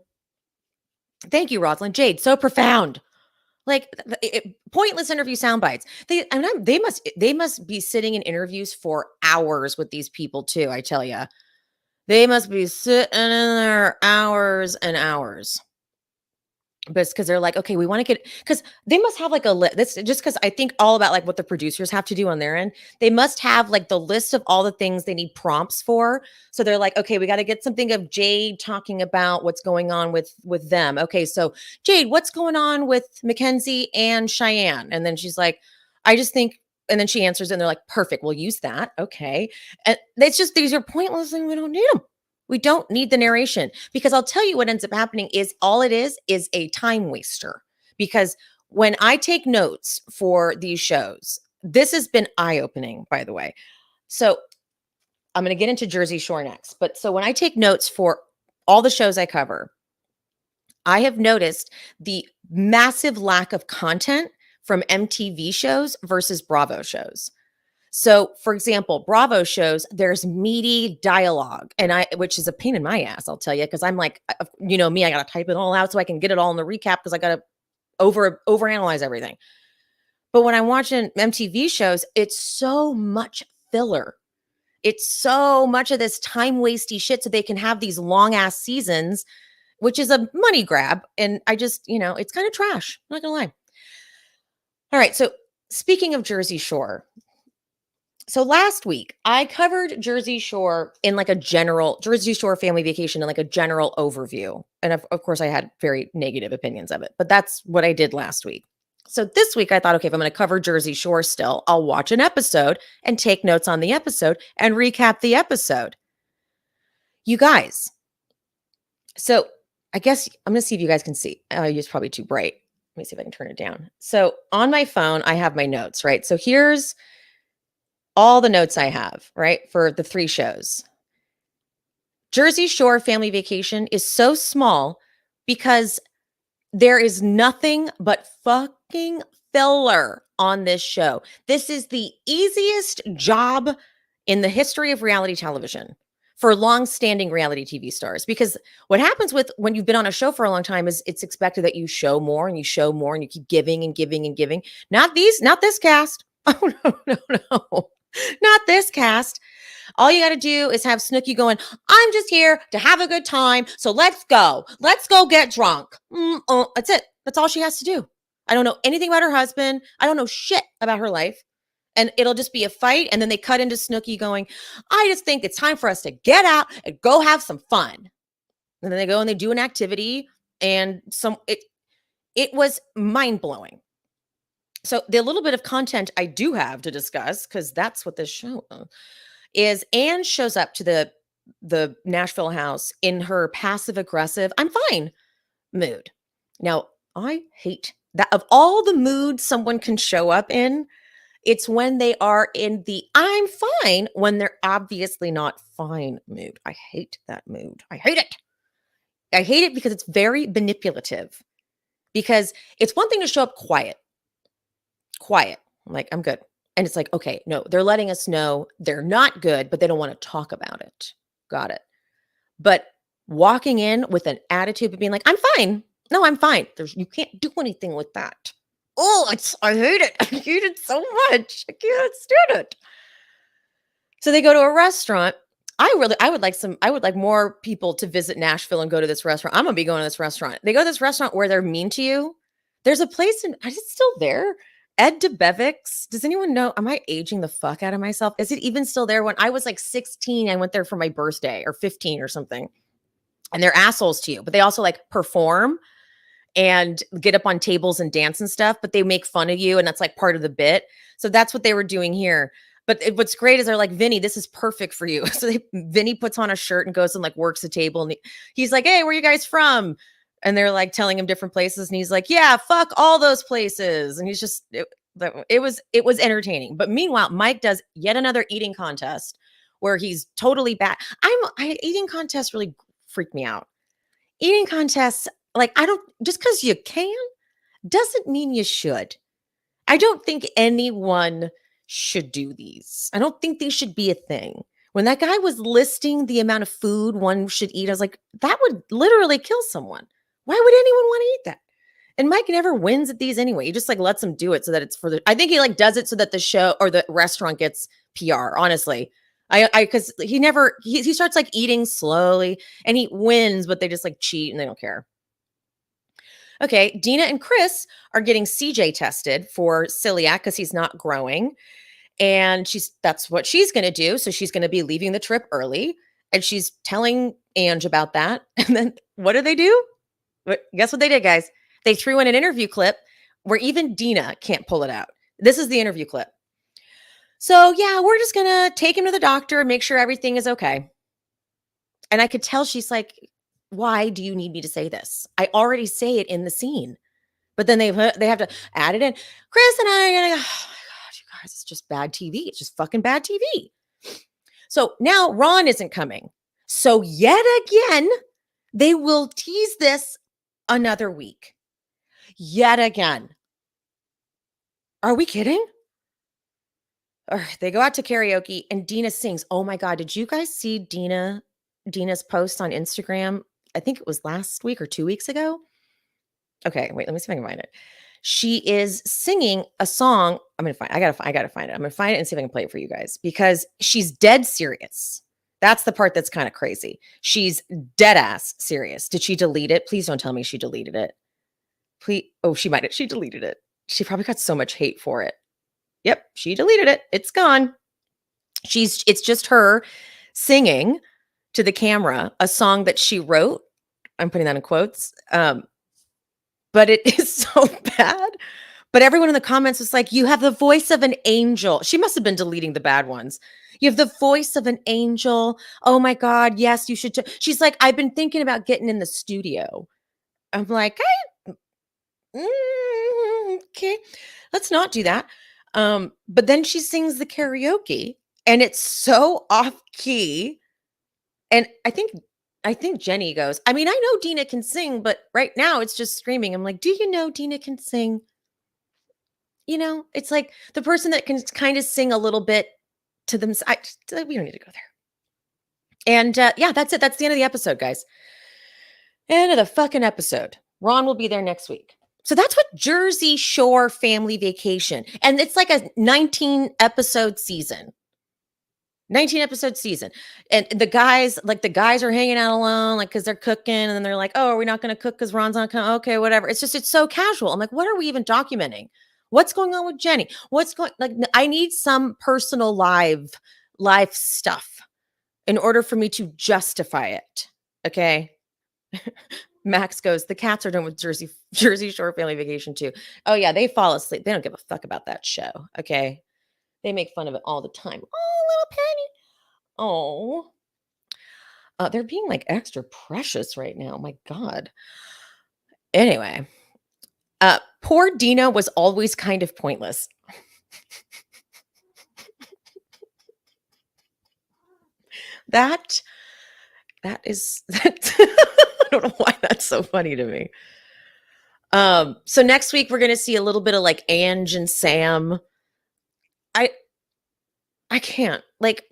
[SPEAKER 1] Thank you, Rosalind. Jade, so profound. Like pointless interview sound bites. They must be sitting in interviews for hours with these people too. I tell you, they must be sitting in there hours and hours. But it's because they're like, okay, we want to get, because they must have like a list. That's just because I think all about like what the producers have to do on their end. They must have like the list of all the things they need prompts for. So they're like, okay, we got to get something of Jade talking about what's going on with them. Okay, so Jade, what's going on with Mackenzie and Cheyenne? And then she's like, I just think, and then she answers and they're like, perfect, we'll use that. Okay. And it's just, these are pointless and we don't need them. We don't need the narration, because I'll tell you what ends up happening is all it is a time waster. Because when I take notes for these shows, this has been eye-opening, by the way. So I'm going to get into Jersey Shore next. But so when I take notes for all the shows I cover, I have noticed the massive lack of content from MTV shows versus Bravo shows. So, for example, Bravo shows, there's meaty dialogue, which is a pain in my ass, I'll tell you, because I'm like, me, I got to type it all out so I can get it all in the recap because I got to overanalyze everything. But when I'm watching MTV shows, it's so much filler. It's so much of this time wasty shit so they can have these long ass seasons, which is a money grab. And I just, it's kind of trash. I'm not gonna lie. All right. So speaking of Jersey Shore, so last week I covered Jersey Shore in like a general Jersey Shore family vacation in like a general overview. And of course I had very negative opinions of it, but that's what I did last week. So this week I thought, okay, if I'm going to cover Jersey Shore still, I'll watch an episode and take notes on the episode and recap the episode. You guys. So I guess I'm going to see if you guys can see. It's probably too bright. Let me see if I can turn it down. So on my phone, I have my notes, right? So here's all the notes I have, right, for the 3 shows. Jersey Shore Family Vacation is so small because there is nothing but fucking filler on this show. This is the easiest job in the history of reality television for long-standing reality TV stars, because what happens when you've been on a show for a long time is it's expected that you show more and you show more and you keep giving and giving and giving. Not this cast. Oh, no. Not this cast. All you got to do is have Snooki going, I'm just here to have a good time. So let's go. Let's go get drunk. That's it. That's all she has to do. I don't know anything about her husband. I don't know shit about her life. And it'll just be a fight. And then they cut into Snooki going, I just think it's time for us to get out and go have some fun. And then they go and they do an activity. And it was mind-blowing. So the little bit of content I do have to discuss, because that's what this show is, Anne shows up to the Nashville house in her passive aggressive, I'm fine mood. Now, I hate that. Of all the moods someone can show up in, it's when they are in the I'm fine when they're obviously not fine mood. I hate that mood. I hate it. I hate it because it's very manipulative. Because it's one thing to show up quiet. I'm like, I'm good. And it's like, okay, no, they're letting us know they're not good, but they don't want to talk about it. Got it. But walking in with an attitude of being like, I'm fine. No, I'm fine. You can't do anything with that. Oh, I hate it. I hate it so much. I can't stand it. So they go to a restaurant. I would like more people to visit Nashville and go to this restaurant. I'm going to be going to this restaurant. They go to this restaurant where they're mean to you. There's a place is it still there? Ed DeBevick's. Does anyone know? Am I aging the fuck out of myself? Is it even still there? When I was like 16, I went there for my birthday, or 15 or something. And they're assholes to you, but they also like perform and get up on tables and dance and stuff, but they make fun of you. And that's like part of the bit. So that's what they were doing here. But what's great is they're like, Vinny, this is perfect for you. So Vinny puts on a shirt and goes and like works the table. And he's like, hey, where are you guys from? And they're like telling him different places. And he's like, yeah, fuck all those places. And he's just, it was entertaining. But meanwhile, Mike does yet another eating contest where he's totally bad. Eating contests really freak me out. Eating contests, like, just because you can doesn't mean you should. I don't think anyone should do these. I don't think they should be a thing. When that guy was listing the amount of food one should eat, I was like, that would literally kill someone. Why would anyone want to eat that? And Mike never wins at these anyway. He just like lets him do it so that it's I think he like does it so that the show or the restaurant gets PR, honestly. Because he starts like eating slowly and he wins, but they just like cheat and they don't care. Okay, Dina and Chris are getting CJ tested for celiac because he's not growing. And that's what she's going to do. So she's going to be leaving the trip early. And she's telling Ange about that. And then what do? Guess what they did, guys? They threw in an interview clip where even Dina can't pull it out. This is the interview clip. So yeah, we're just going to take him to the doctor and make sure everything is okay. And I could tell she's like, why do you need me to say this? I already say it in the scene. But then they have to add it in. Chris and I are going to go, oh my God, you guys, it's just bad TV. It's just fucking bad TV. So now Ron isn't coming. So yet again, they will tease this another week. Yet again. Are we kidding? They go out to karaoke and Dina sings. Oh my God. Did you guys see Dina's post on Instagram? I think it was last week or 2 weeks ago. Okay, wait, let me see if I can find it. She is singing a song. I gotta find it. I'm gonna find it and see if I can play it for you guys because she's dead serious. That's the part that's kind of crazy. She's dead ass serious. Did she delete it? Please don't tell me she deleted it. Please. Oh, she might have. She deleted it. She probably got so much hate for it. Yep, she deleted it. It's gone. It's just her singing to the camera a song that she wrote. I'm putting that in quotes. But it is so bad. But everyone in the comments was like, you have the voice of an angel. She must have been deleting the bad ones. You have the voice of an angel. Oh my God. Yes, you should. She's like, I've been thinking about getting in the studio. I'm like, okay, let's not do that. But then she sings the karaoke and it's so off key. And I think Jenny goes, I mean, I know Dina can sing, but right now it's just screaming. I'm like, do you know Dina can sing? You know, it's like the person that can kind of sing a little bit to them. We don't need to go there. And yeah, that's it. That's the end of the episode, guys. End of the fucking episode. Ron will be there next week. So that's what Jersey Shore Family Vacation. And it's like a 19 episode season. 19 episode season. And the guys are hanging out alone, like, cause they're cooking. And then they're like, oh, are we not going to cook? Cause Ron's not coming. Okay, whatever. It's so casual. I'm like, what are we even documenting? What's going on with Jenny? I need some personal live stuff in order for me to justify it. Okay. Max goes, the cats are done with Jersey Shore Family Vacation too. Oh yeah. They fall asleep. They don't give a fuck about that show. Okay. They make fun of it all the time. Oh, little Penny. Oh. They're being like extra precious right now. My God. Anyway. Poor Dina was always kind of pointless. that is I don't know why that's so funny to me. So next week we're gonna see a little bit of like Ange and Sam. I can't, like,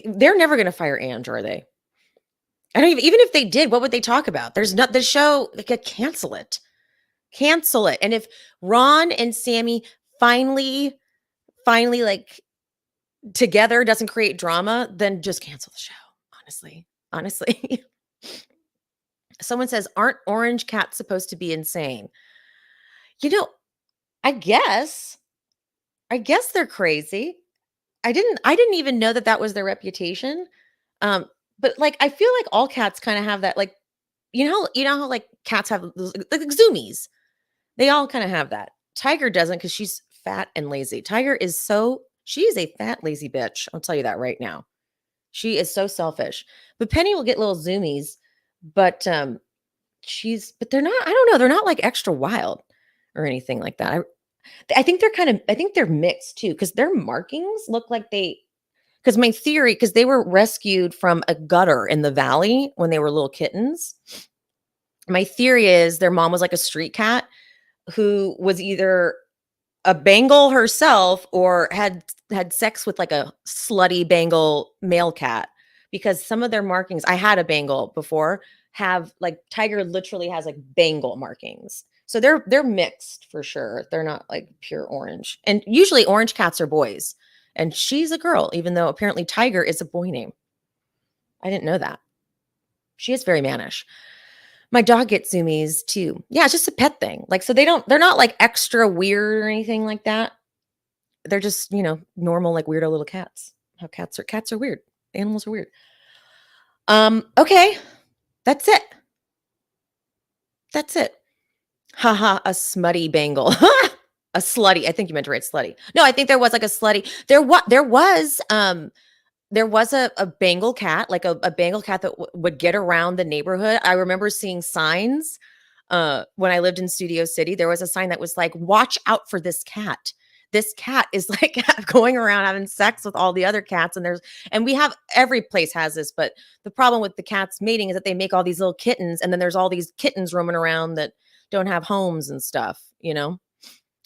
[SPEAKER 1] they're never gonna fire Ange, are they? I don't even if they did, what would they talk about? There's not the show, they could cancel it. Cancel it. And if Ron and Sammy finally like together doesn't create drama, then just cancel the show. Honestly. Someone says, aren't orange cats supposed to be insane? You know, I guess they're crazy. I didn't even know that was their reputation. But like, I feel like all cats kind of have that, like, you know how like cats have like zoomies. They all kind of have that. Tiger doesn't because she's fat and lazy. Tiger is she is a fat, lazy bitch. I'll tell you that right now. She is so selfish. But Penny will get little zoomies, but they're not, I don't know, they're not like extra wild or anything like that. I think they're mixed too, because their markings look like because my theory, because they were rescued from a gutter in the valley when they were little kittens. My theory is their mom was like a street cat who was either a Bengal herself or had sex with like a slutty Bengal male cat, because some of their markings, I had a Bengal before, have like Tiger literally has like Bengal markings. So they're mixed for sure. They're not like pure orange. And usually orange cats are boys. And she's a girl, even though apparently Tiger is a boy name. I didn't know that. She is very mannish. My dog gets zoomies too. Yeah, it's just a pet thing. Like, so they're not like extra weird or anything like that. They're just, normal, like weirdo little cats. How cats are weird. Animals are weird. Okay. That's it. Haha, a smutty Bengal. A slutty. I think you meant to write slutty. No, I think there was like a slutty. There was a Bengal cat, like a Bengal cat that would get around the neighborhood. I remember seeing signs when I lived in Studio City. There was a sign that was like, watch out for this cat. this cat is like going around having sex with all the other cats. And we have, every place has this, but the problem with the cats mating is that they make all these little kittens. And then there's all these kittens roaming around that don't have homes and stuff, you know?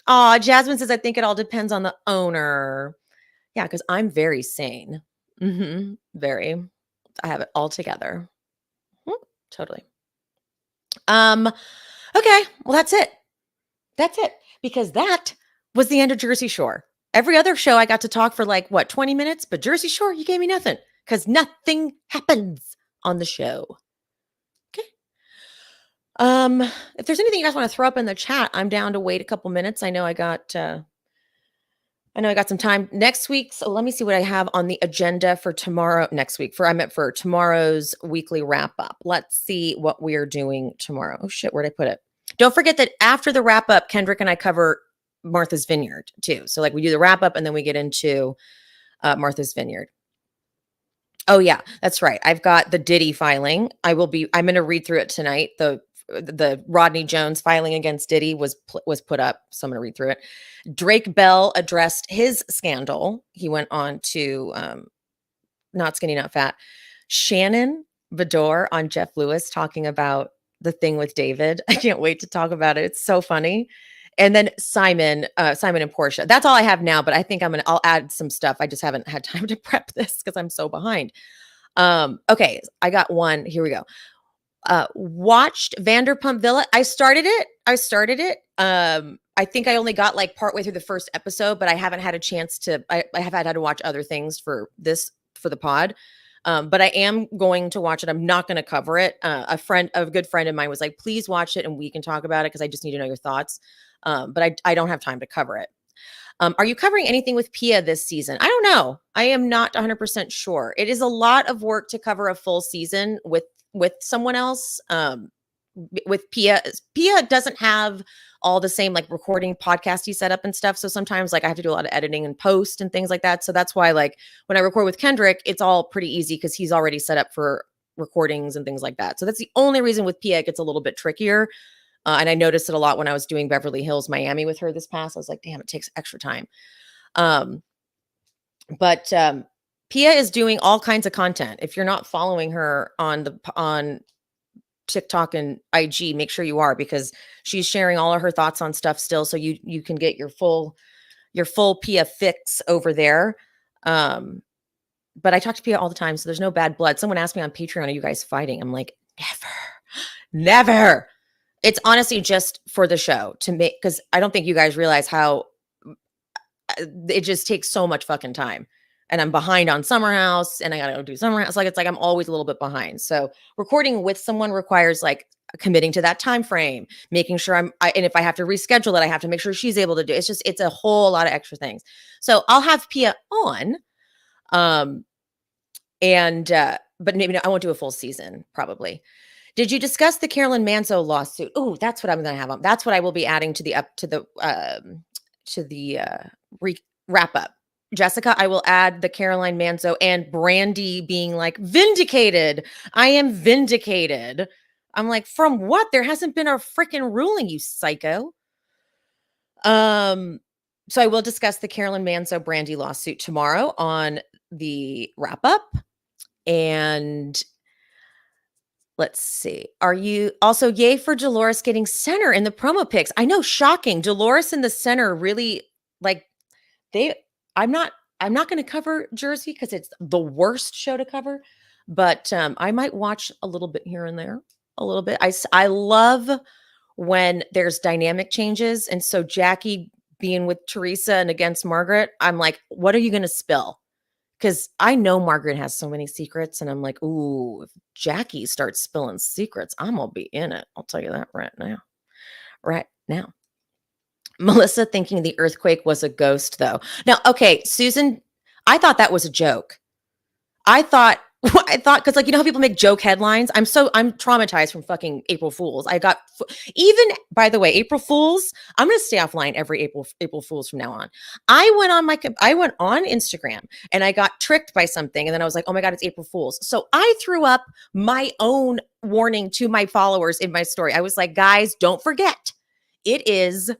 [SPEAKER 1] Oh, Jasmine says, I think it all depends on the owner. Yeah, because I'm very sane. Very. I have it all together. Totally. Okay, well, that's it. That's it. Because that was the end of Jersey Shore. Every other show I got to talk for like, what, 20 minutes? But Jersey Shore, you gave me nothing because nothing happens on the show. Okay. If there's anything you guys want to throw up in the chat, I'm down to wait a couple minutes. I know I got some time next week. So let me see what I have on the agenda for tomorrow, next week. For tomorrow's weekly wrap up. Let's see what we are doing tomorrow. Oh shit, where'd I put it? Don't forget that after the wrap up, Kendrick and I cover Martha's Vineyard too. So like we do the wrap up and then we get into Martha's Vineyard. Oh yeah, that's right. I've got the Diddy filing. I'm going to read through it tonight. The Rodney Jones filing against Diddy was put up. So I'm going to read through it. Drake Bell addressed his scandal. He went on to Not Skinny, Not Fat. Shannon Bedore on Jeff Lewis talking about the thing with David. I can't wait to talk about it. It's so funny. And then Simon and Portia. That's all I have now, but I think I'll add some stuff. I just haven't had time to prep this because I'm so behind. Okay, I got one. Here we go. Watched Vanderpump Villa. I started it. I think I only got like partway through the first episode, but I haven't had a chance to, I have had to watch other things for the pod. But I am going to watch it. I'm not going to cover it. A good friend of mine was like, please watch it and we can talk about it because I just need to know your thoughts. But I don't have time to cover it. Are you covering anything with Pia this season? I don't know. I am not 100% sure. It is a lot of work to cover a full season with someone else. With Pia doesn't have all the same like recording podcasty setup and stuff. So sometimes like I have to do a lot of editing and post and things like that. So that's why like when I record with Kendrick, it's all pretty easy because he's already set up for recordings and things like that. So that's the only reason with Pia it gets a little bit trickier. And I noticed it a lot when I was doing Beverly Hills, Miami with her this past. I was like, damn, it takes extra time. But Pia is doing all kinds of content. If you're not following her on TikTok and IG, make sure you are because she's sharing all of her thoughts on stuff still. So you can get your full Pia fix over there. But I talk to Pia all the time, so there's no bad blood. Someone asked me on Patreon, are you guys fighting? I'm like, never. It's honestly just for the show to make, because I don't think you guys realize how it just takes so much fucking time. And I'm behind on Summer House and I got to go do Summer House. Like, it's like I'm always a little bit behind. So recording with someone requires like committing to that time frame, making sure and if I have to reschedule it, I have to make sure she's able to do it. It's a whole lot of extra things. So I'll have Pia on. But maybe I won't do a full season probably. Did you discuss the Carolyn Manzo lawsuit? Oh, that's what I'm going to have on. That's what I will be adding to the wrap up. Jessica, I will add the Caroline Manzo and Brandy being like vindicated. I am vindicated. I'm like, from what? There hasn't been a freaking ruling, you psycho. So I will discuss the Caroline Manzo Brandy lawsuit tomorrow on the wrap up. And let's see. Are you also yay for Dolores getting center in the promo pics? I know, shocking. Dolores in the center really like I'm not going to cover Jersey because it's the worst show to cover, but I might watch a little bit here and there, a little bit. I love when there's dynamic changes. And so Jackie being with Teresa and against Margaret, I'm like, what are you going to spill? Because I know Margaret has so many secrets, and I'm like, ooh, if Jackie starts spilling secrets, I'm going to be in it. I'll tell you that right now. Right now. Melissa thinking the earthquake was a ghost, though. Now, okay, Susan, I thought that was a joke. I thought, because like, you know how people make joke headlines? I'm traumatized from fucking April Fools. Even, by the way, April Fools, I'm going to stay offline every April Fools from now on. I went on Instagram and I got tricked by something. And then I was like, oh my God, it's April Fools. So I threw up my own warning to my followers in my story. I was like, guys, don't forget, it is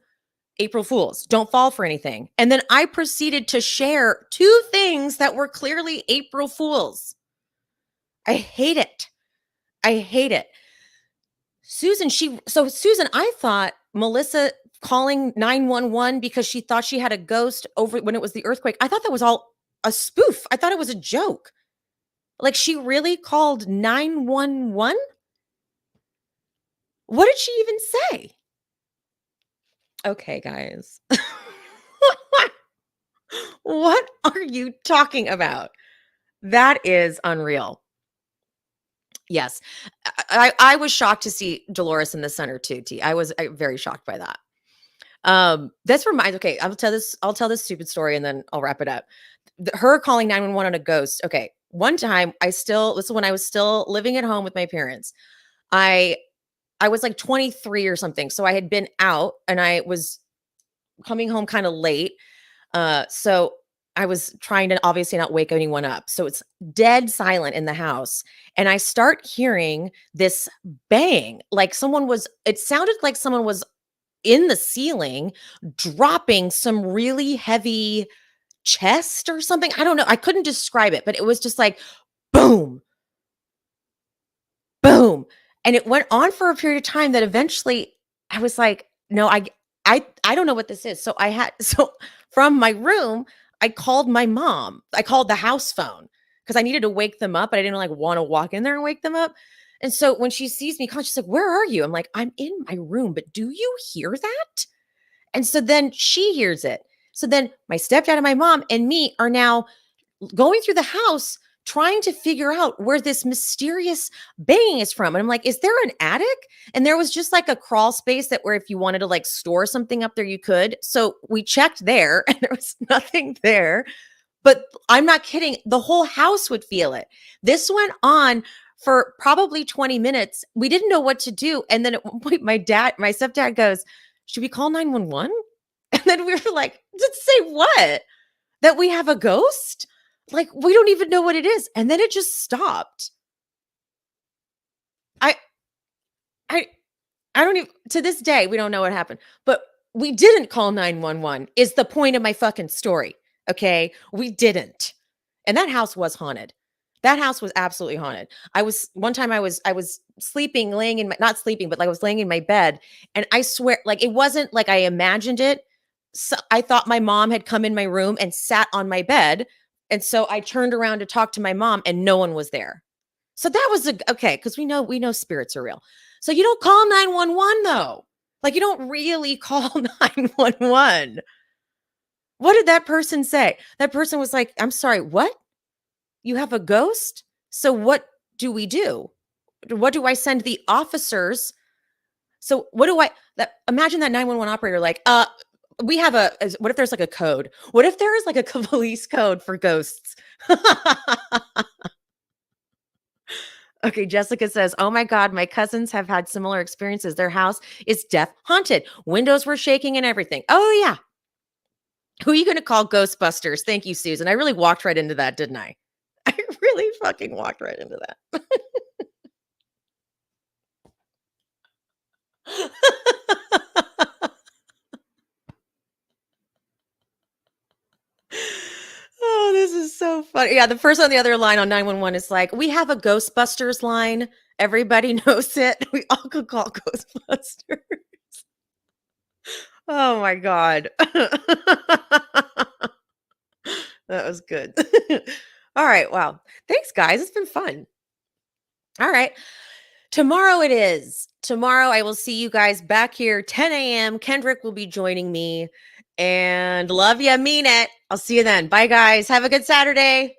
[SPEAKER 1] April Fools. Don't fall for anything. And then I proceeded to share two things that were clearly April Fools. I hate it. I hate it. Susan, Susan, I thought Melissa calling 911 because she thought she had a ghost over when it was the earthquake. I thought that was all a spoof. I thought it was a joke. Like she really called 911? What did she even say? Okay, guys. What are you talking about? That is unreal. Yes. I was shocked to see Dolores in the center too, T. I was very shocked by that. This reminds okay, I'll tell this stupid story and then I'll wrap it up. Her calling 911 on a ghost. Okay. One time this is when I was still living at home with my parents. I was like 23 or something. So I had been out and I was coming home kind of late. So I was trying to obviously not wake anyone up. So it's dead silent in the house. And I start hearing this bang. It sounded like someone was in the ceiling dropping some really heavy chest or something. I don't know. I couldn't describe it, but it was just like boom, boom. And it went on for a period of time that eventually I was like, no, I don't know what this is. So from my room, I called my mom. I called the house phone because I needed to wake them up, but I didn't like want to walk in there and wake them up. And so when she sees me calling, she's like, "Where are you?" I'm like, "I'm in my room, but do you hear that?" And so then she hears it. So then my stepdad and my mom and me are now going through the house trying to figure out where this mysterious banging is from. And I'm like, is there an attic? And there was just like a crawl space that where if you wanted to like store something up there, you could. So we checked there and there was nothing there. But I'm not kidding. The whole house would feel it. This went on for probably 20 minutes. We didn't know what to do. And then at one point, my stepdad goes, "Should we call 911?" And then we were like, "To say what? That we have a ghost? Like, we don't even know what it is." And then it just stopped. I I I don't even to this day, we don't know what happened. But we didn't call 911 is the point of my fucking story. Okay? We didn't. And that house was haunted. That house was absolutely haunted. I was sleeping, laying in my not sleeping, but like I was laying in my bed. And I swear, like it wasn't like I imagined it. So I thought my mom had come in my room and sat on my bed. And so I turned around to talk to my mom and no one was there. So that was okay, because we know spirits are real. So you don't call 911 though. Like you don't really call 911. What did that person say? That person was like, "I'm sorry, what? You have a ghost? So what do we do? What do I send the officers? So what do I that imagine that 911 operator like, we have what if there's like a code? What if there is like a police code for ghosts?" Okay, Jessica says, "Oh my God, my cousins have had similar experiences. Their house is death haunted. Windows were shaking and everything." Oh, yeah. Who are you going to call Ghostbusters? Thank you, Susan. I really walked right into that, didn't I? I really fucking walked right into that. Oh, this is so funny. Yeah, the person on the other line on 911 is like, "We have a Ghostbusters line. Everybody knows it. We all could call Ghostbusters." Oh my God. That was good. All right. Wow. Thanks, guys. It's been fun. All right. Tomorrow it is. Tomorrow I will see you guys back here, 10 a.m. Kendrick will be joining me. And love ya, mean it. I'll see you then. Bye, guys. Have a good Saturday.